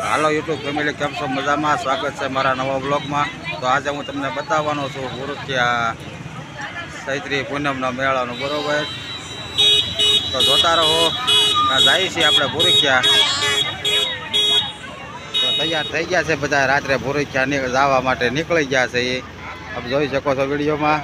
હાલો YouTube family, કેમ છો? મજામાં? સ્વાગત છે મારા નવા બ્લોગમાં. તો આજે હું તમને બતાવવાનો છું ભૂરખિયા ચૈત્રી પૂનમનો મેળાનું, બરોબર? તો જોતા રહો. જઈએ છીએ આપણે ભૂરખિયા. તો તૈયાર થઈ ગયા છે બધા, રાત્રે ભૂરખિયા જવા માટે નીકળી ગયા છે. એ આપ જોઈ શકો છો વિડીયોમાં.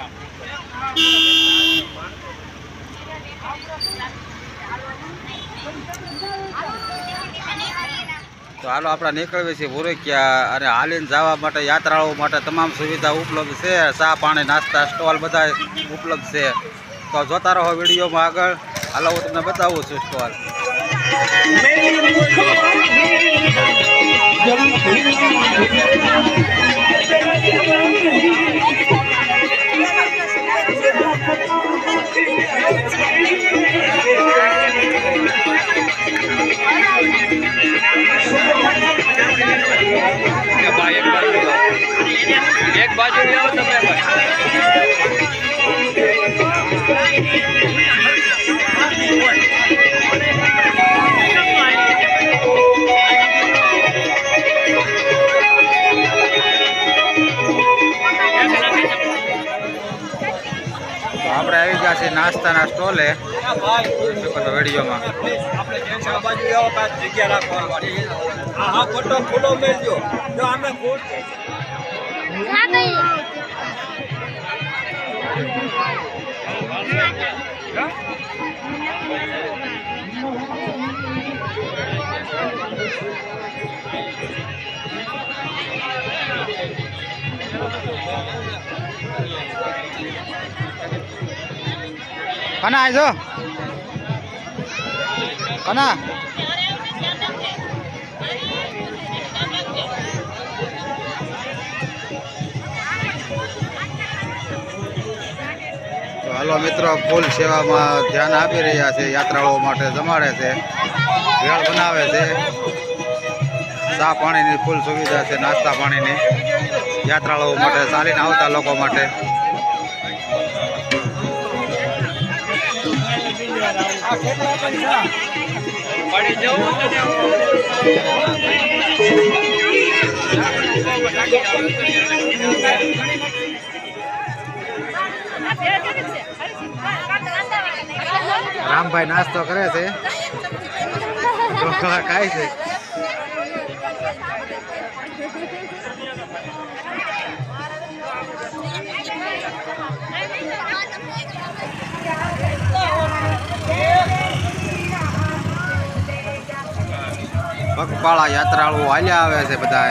તો હાલો આપણે નીકળીએ છીએ ભૂરખિયા, અને હાલીને જવા માટે યાત્રાળુઓ માટે તમામ સુવિધા ઉપલબ્ધ છે. ચા પાણી નાસ્તા સ્ટોલ બધા ઉપલબ્ધ છે. તો જોતા રહો વિડીયોમાં આગળ. હાલો હું તમને બતાવું છું સ્ટોલ. એક બાજુ લેવો તમે આપણે આવી ગયા છીએ નાસ્તાના સ્ટોલે. વિડીયોમાં જગ્યા રાખવાની. હા ફોટો ફૂલો મેળજો. જો અમે ફૂલ કના આજો કના હાલો મિત્રો, ફૂલ સેવામાં ધ્યાન આપી રહ્યા છે. યાત્રાળુઓ માટે જમાડે છે, ભેળ બનાવે છે. ચા પાણીની ફૂલ સુવિધા છે, નાસ્તા પાણીની યાત્રાળુઓ માટે, ચાલીને આવતા લોકો માટે. રામભાઈ નાસ્તો કરે છે, ઢોકળા ખાય છે. પગપાળા યાત્રાળુઓ હાલ્યા આવે છે બધા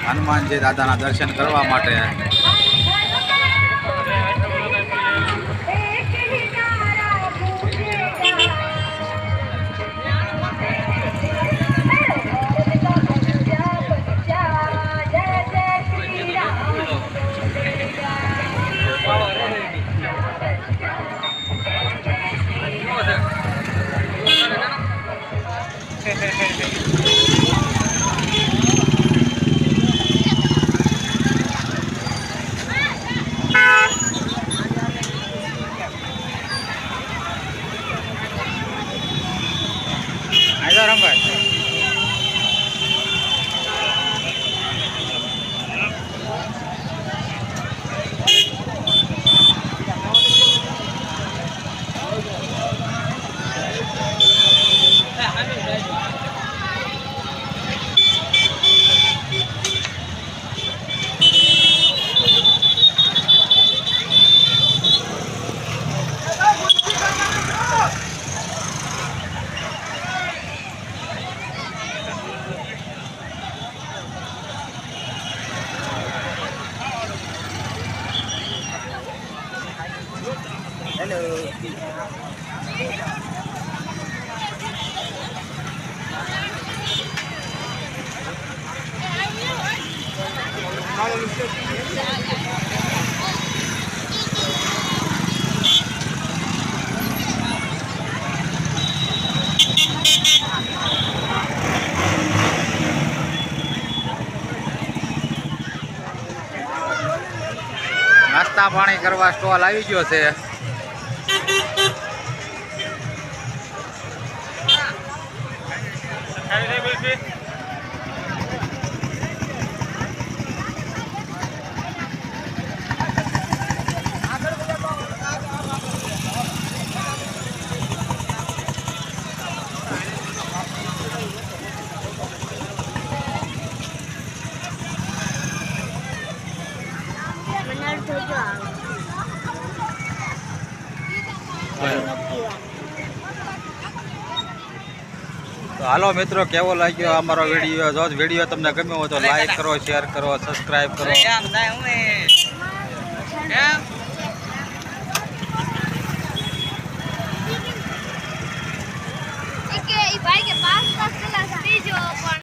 હનુમાનજી દાદાના દર્શન કરવા માટે. નાસ્તા પાણી કરવા સ્ટોલ આવી ગયો છે. હાલો મિત્રો, કેવો લાગ્યો અમારો વિડીયો? જો વિડીયો તમને ગમ્યો હોય તો લાઈક કરો, શેર કરો, સબસ્ક્રાઈબ કરો. ભાઈ કે 5 કલાક થઈ ગયો પણ